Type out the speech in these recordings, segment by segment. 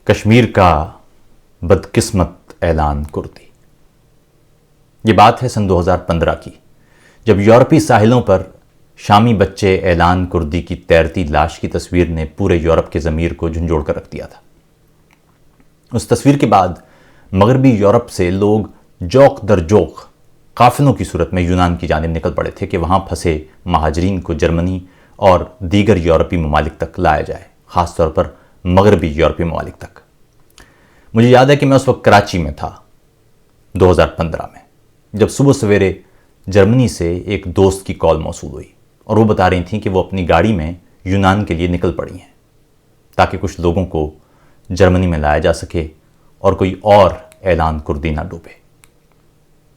کشمیر کا بدقسمت اعلان کردی۔ یہ بات ہے سن 2015 کی، جب یورپی ساحلوں پر شامی بچے اعلان کردی کی تیرتی لاش کی تصویر نے پورے یورپ کے ضمیر کو جھنجھوڑ کر رکھ دیا تھا۔ اس تصویر کے بعد مغربی یورپ سے لوگ جوق در جوق قافلوں کی صورت میں یونان کی جانب نکل پڑے تھے کہ وہاں پھنسے مہاجرین کو جرمنی اور دیگر یورپی ممالک تک لایا جائے، خاص طور پر مغربی یورپی ممالک تک۔ مجھے یاد ہے کہ میں اس وقت کراچی میں تھا 2015 میں، جب صبح سویرے جرمنی سے ایک دوست کی کال موصول ہوئی اور وہ بتا رہی تھیں کہ وہ اپنی گاڑی میں یونان کے لیے نکل پڑی ہیں تاکہ کچھ لوگوں کو جرمنی میں لایا جا سکے اور کوئی اور اعلان کردی نہ ڈوبے۔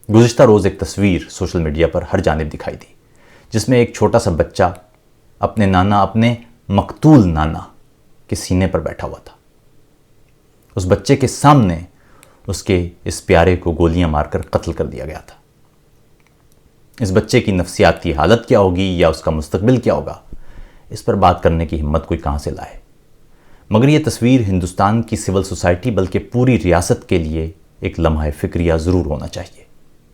گزشتہ روز ایک تصویر سوشل میڈیا پر ہر جانب دکھائی دی جس میں ایک چھوٹا سا بچہ اپنے مقتول نانا کے سینے پر بیٹھا ہوا تھا۔ اس بچے کے سامنے اس کے اس پیارے کو گولیاں مار کر قتل کر دیا گیا تھا۔ اس بچے کی نفسیاتی حالت کیا ہوگی یا اس کا مستقبل کیا ہوگا، اس پر بات کرنے کی ہمت کوئی کہاں سے لائے۔ مگر یہ تصویر ہندوستان کی سول سوسائٹی بلکہ پوری ریاست کے لیے ایک لمحہ فکریہ ضرور ہونا چاہیے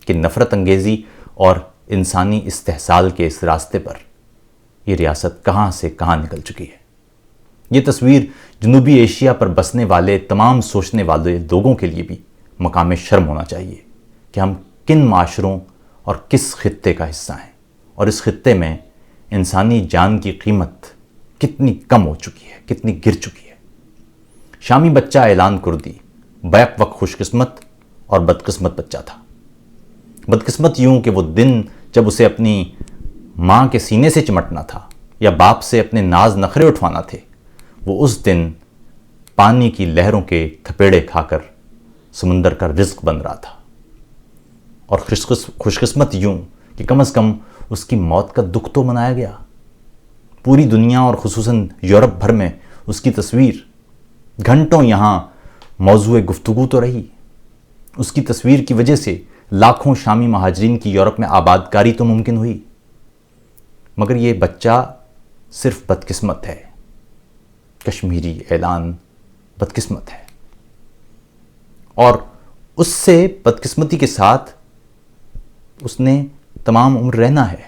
کہ نفرت انگیزی اور انسانی استحصال کے اس راستے پر یہ ریاست کہاں سے کہاں نکل چکی ہے۔ یہ تصویر جنوبی ایشیا پر بسنے والے تمام سوچنے والے لوگوں کے لیے بھی مقام شرم ہونا چاہیے کہ ہم کن معاشروں اور کس خطے کا حصہ ہیں، اور اس خطے میں انسانی جان کی قیمت کتنی کم ہو چکی ہے، کتنی گر چکی ہے۔ شامی بچہ اعلان کردی بیک وقت خوش قسمت اور بدقسمت بچہ تھا۔ بدقسمت یوں کہ وہ دن جب اسے اپنی ماں کے سینے سے چمٹنا تھا یا باپ سے اپنے ناز نخرے اٹھوانا تھے، وہ اس دن پانی کی لہروں کے تھپیڑے کھا کر سمندر کا رزق بن رہا تھا۔ اور خوش قسمت یوں کہ کم از کم اس کی موت کا دکھ تو منایا گیا۔ پوری دنیا اور خصوصاً یورپ بھر میں اس کی تصویر گھنٹوں یہاں موضوع گفتگو تو رہی۔ اس کی تصویر کی وجہ سے لاکھوں شامی مہاجرین کی یورپ میں آباد کاری تو ممکن ہوئی۔ مگر یہ بچہ صرف بدقسمت ہے، کشمیری اعلان بدقسمت ہے، اور اس سے بدقسمتی کے ساتھ اس نے تمام عمر رہنا ہے۔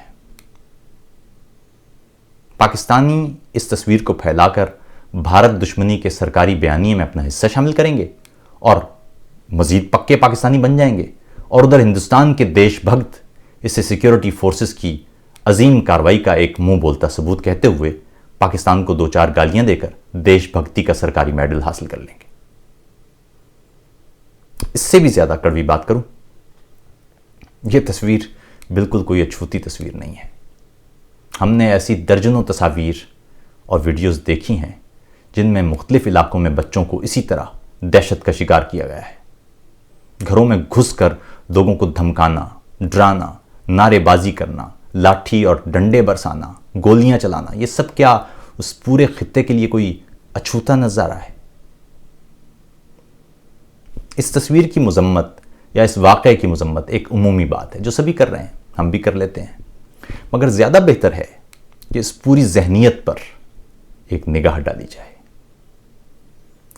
پاکستانی اس تصویر کو پھیلا کر بھارت دشمنی کے سرکاری بیانیے میں اپنا حصہ شامل کریں گے اور مزید پکے پاکستانی بن جائیں گے، اور ادھر ہندوستان کے دیش بھگت اسے سیکیورٹی فورسز کی عظیم کارروائی کا ایک منہ بولتا ثبوت کہتے ہوئے پاکستان کو 2-4 گالیاں دے کر دیش بھکتی کا سرکاری میڈل حاصل کر لیں گے۔ اس سے بھی زیادہ کڑوی بات کروں، یہ تصویر بالکل کوئی اچھوتی تصویر نہیں ہے۔ ہم نے ایسی درجنوں تصاویر اور ویڈیوز دیکھی ہیں جن میں مختلف علاقوں میں بچوں کو اسی طرح دہشت کا شکار کیا گیا ہے۔ گھروں میں گھس کر لوگوں کو دھمکانا، ڈرانا، نعرے بازی کرنا، لاٹھی اور ڈنڈے برسانا، گولیاں چلانا، یہ سب کیا اس پورے خطے کے لیے کوئی اچھوتا نظارہ ہے؟ اس تصویر کی مذمت یا اس واقعے کی مذمت ایک عمومی بات ہے جو سبھی کر رہے ہیں، ہم بھی کر لیتے ہیں، مگر زیادہ بہتر ہے کہ اس پوری ذہنیت پر ایک نگاہ ڈالی جائے۔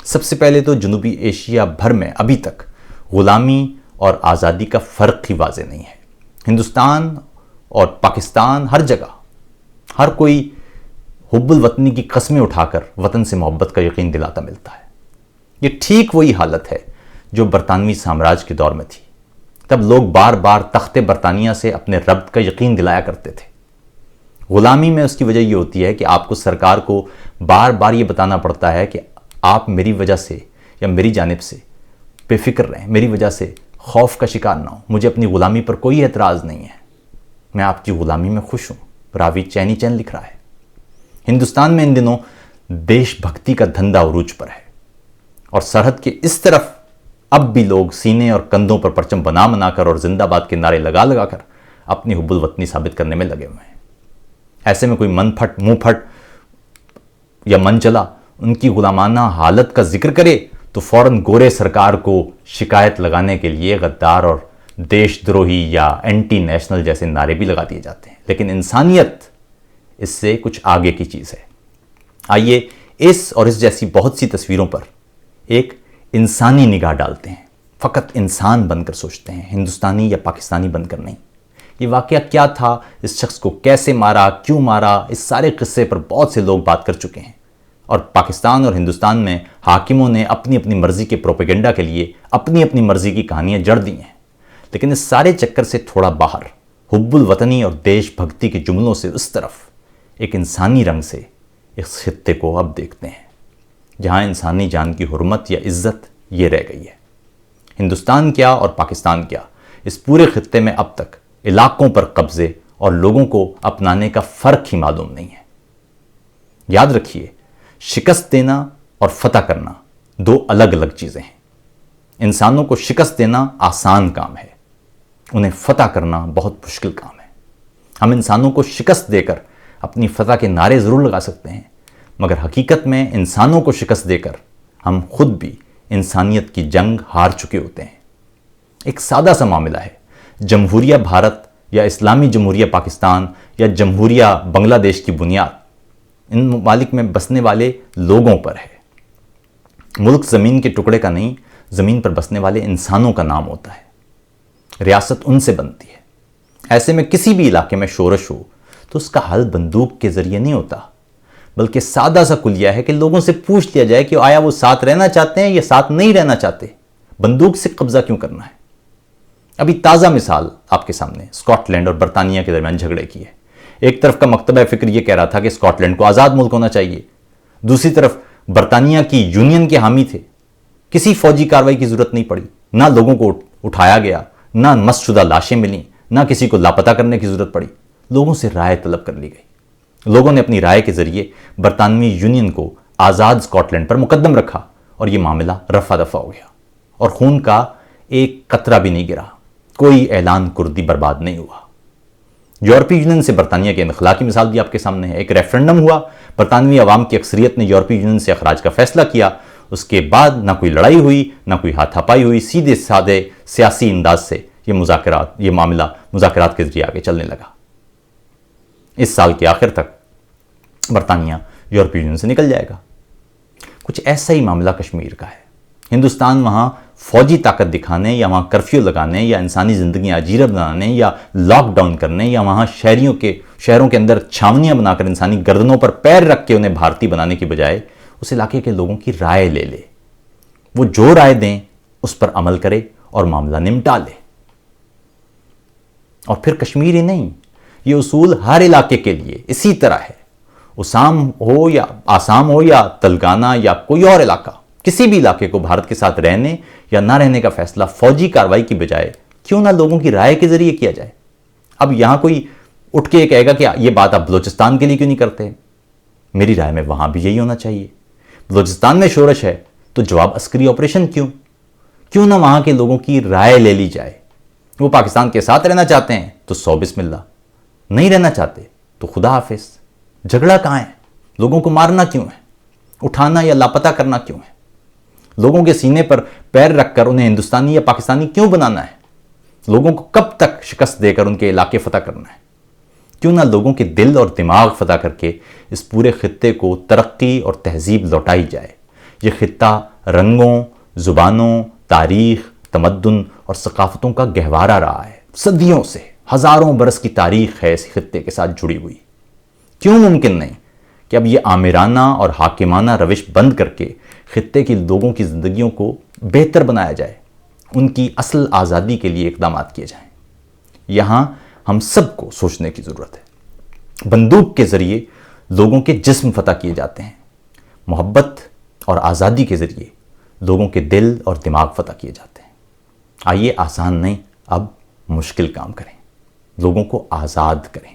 سب سے پہلے تو جنوبی ایشیا بھر میں ابھی تک غلامی اور آزادی کا فرق ہی واضح نہیں ہے۔ ہندوستان اور پاکستان ہر جگہ ہر کوئی حب الوطنی کی قسمیں اٹھا کر وطن سے محبت کا یقین دلاتا ملتا ہے۔ یہ ٹھیک وہی حالت ہے جو برطانوی سامراج کے دور میں تھی۔ تب لوگ بار بار تخت برطانیہ سے اپنے ربط کا یقین دلایا کرتے تھے۔ غلامی میں اس کی وجہ یہ ہوتی ہے کہ آپ کو سرکار کو بار بار یہ بتانا پڑتا ہے کہ آپ میری وجہ سے یا میری جانب سے بے فکر رہیں، میری وجہ سے خوف کا شکار نہ ہو، مجھے اپنی غلامی پر کوئی اعتراض نہیں ہے، میں آپ کی غلامی میں خوش ہوں۔ راوی چینی چین لکھ رہا ہے۔ ہندوستان میں ان دنوں دیش بھکتی کا دھندا عروج پر ہے، اور سرحد کے اس طرف اب بھی لوگ سینے اور کندھوں پر پرچم بنا کر اور زندہ باد کے نعرے لگا کر اپنی حب الوطنی ثابت کرنے میں لگے ہوئے ہیں۔ ایسے میں کوئی من پھٹ یا من چلا ان کی غلامانہ حالت کا ذکر کرے تو فوراً گورے سرکار کو شکایت لگانے کے لیے غدار اور دیش دروہی یا اینٹی نیشنل جیسے نعرے بھی لگا دیے جاتے ہیں، لیکن انسانیت اس سے کچھ آگے کی چیز ہے۔ آئیے اس اور اس جیسی بہت سی تصویروں پر ایک انسانی نگاہ ڈالتے ہیں، فقط انسان بن کر سوچتے ہیں، ہندوستانی یا پاکستانی بن کر نہیں۔ یہ واقعہ کیا تھا، اس شخص کو کیسے مارا، کیوں مارا، اس سارے قصے پر بہت سے لوگ بات کر چکے ہیں، اور پاکستان اور ہندوستان میں حاکموں نے اپنی اپنی مرضی کے پروپیگنڈا کے لیے اپنی اپنی مرضی کی کہانیاں جڑ دی ہیں۔ لیکن اس سارے چکر سے تھوڑا باہر، حب الوطنی اور دیش بھکتی کے جملوں سے اس طرف، ایک انسانی رنگ سے اس خطے کو اب دیکھتے ہیں، جہاں انسانی جان کی حرمت یا عزت یہ رہ گئی ہے۔ ہندوستان کیا اور پاکستان کیا، اس پورے خطے میں اب تک علاقوں پر قبضے اور لوگوں کو اپنانے کا فرق ہی معلوم نہیں ہے۔ یاد رکھیے، شکست دینا اور فتح کرنا دو الگ الگ چیزیں ہیں۔ انسانوں کو شکست دینا آسان کام ہے، انہیں فتح کرنا بہت مشکل کام ہے۔ ہم انسانوں کو شکست دے کر اپنی فتح کے نعرے ضرور لگا سکتے ہیں، مگر حقیقت میں انسانوں کو شکست دے کر ہم خود بھی انسانیت کی جنگ ہار چکے ہوتے ہیں۔ ایک سادہ سا معاملہ ہے، جمہوریہ بھارت یا اسلامی جمہوریہ پاکستان یا جمہوریہ بنگلہ دیش کی بنیاد ان ممالک میں بسنے والے لوگوں پر ہے۔ ملک زمین کے ٹکڑے کا نہیں، زمین پر بسنے والے انسانوں کا نام ہوتا ہے۔ ریاست ان سے بنتی ہے۔ ایسے میں کسی بھی علاقے میں شورش ہو تو اس کا حل بندوق کے ذریعے نہیں ہوتا، بلکہ سادہ سا کلیہ ہے کہ لوگوں سے پوچھ لیا جائے کہ آیا وہ ساتھ رہنا چاہتے ہیں یا ساتھ نہیں رہنا چاہتے، بندوق سے قبضہ کیوں کرنا ہے۔ ابھی تازہ مثال آپ کے سامنے اسکاٹ لینڈ اور برطانیہ کے درمیان جھگڑے کی ہے۔ ایک طرف کا مکتبہ فکر یہ کہہ رہا تھا کہ اسکاٹ لینڈ کو آزاد ملک ہونا چاہیے، دوسری طرف برطانیہ کی یونین کے حامی تھے۔ کسی فوجی کارروائی کی ضرورت نہیں پڑی، نہ لوگوں کو اٹھایا گیا، نہ مست شدہ لاشیں ملیں، نہ کسی کو لاپتہ کرنے کی ضرورت پڑی، لوگوں سے رائے طلب کر لی گئی۔ لوگوں نے اپنی رائے کے ذریعے برطانوی یونین کو آزاد اسکاٹ لینڈ پر مقدم رکھا، اور یہ معاملہ رفع دفع ہو گیا، اور خون کا ایک قطرہ بھی نہیں گرا، کوئی اعلان کردی برباد نہیں ہوا۔ یورپی یونین سے برطانیہ کے انخلا کی مثال بھی آپ کے سامنے ہے۔ ایک ریفرنڈم ہوا، برطانوی عوام کی اکثریت نے یورپی یونین سے اخراج کا فیصلہ کیا، اس کے بعد نہ کوئی لڑائی ہوئی، نہ کوئی ہاتھا پائی ہوئی، سیدھے سادے سیاسی انداز سے یہ معاملہ مذاکرات کے ذریعے آگے چلنے لگا۔ اس سال کے آخر تک برطانیہ یورپی یونین سے نکل جائے گا۔ کچھ ایسا ہی معاملہ کشمیر کا ہے۔ ہندوستان وہاں فوجی طاقت دکھانے یا وہاں کرفیو لگانے یا انسانی زندگیاں عجیرہ بنانے یا لاک ڈاؤن کرنے یا وہاں شہروں کے اندر چھاونیاں بنا کر انسانی گردنوں پر پیر رکھ کے انہیں بھارتی بنانے کی بجائے اس علاقے کے لوگوں کی رائے لے لے، وہ جو رائے دیں اس پر عمل کرے اور معاملہ نمٹا لے۔ اور پھر کشمیر ہی نہیں، یہ اصول ہر علاقے کے لیے اسی طرح ہے۔ آسام ہو یا تلنگانہ یا کوئی اور علاقہ، کسی بھی علاقے کو بھارت کے ساتھ رہنے یا نہ رہنے کا فیصلہ فوجی کارروائی کی بجائے کیوں نہ لوگوں کی رائے کے ذریعے کیا جائے۔ اب یہاں کوئی اٹھ کے کہے گا کہ یہ بات آپ بلوچستان کے لیے کیوں نہیں کرتے؟ میری رائے میں وہاں بھی یہی ہونا چاہیے۔ بلوچستان میں شورش ہے تو جواب عسکری آپریشن کیوں نہ وہاں کے لوگوں کی رائے لے لی جائے۔ وہ پاکستان کے ساتھ رہنا چاہتے ہیں تو سو بسم اللہ، نہیں رہنا چاہتے تو خدا حافظ۔ جھگڑا کہاں ہے؟ لوگوں کو مارنا کیوں ہے؟ اٹھانا یا لاپتہ کرنا کیوں ہے؟ لوگوں کے سینے پر پیر رکھ کر انہیں ہندوستانی یا پاکستانی کیوں بنانا ہے؟ لوگوں کو کب تک شکست دے کر ان کے علاقے فتح کرنا ہے؟ کیوں نہ لوگوں کے دل اور دماغ فتح کر کے اس پورے خطے کو ترقی اور تہذیب لوٹائی جائے۔ یہ خطہ رنگوں، زبانوں، تاریخ، تمدن اور ثقافتوں کا گہوارہ رہا ہے۔ صدیوں سے، ہزاروں برس کی تاریخ ہے اس خطے کے ساتھ جڑی ہوئی۔ کیوں ممکن نہیں کہ اب یہ آمرانہ اور حاکمانہ روش بند کر کے خطے کی لوگوں کی زندگیوں کو بہتر بنایا جائے، ان کی اصل آزادی کے لیے اقدامات کیے جائیں۔ یہاں ہم سب کو سوچنے کی ضرورت ہے۔ بندوق کے ذریعے لوگوں کے جسم فتح کیے جاتے ہیں، محبت اور آزادی کے ذریعے لوگوں کے دل اور دماغ فتح کیے جاتے ہیں۔ آئیے آسان نہیں، اب مشکل کام کریں، لوگوں کو آزاد کریں۔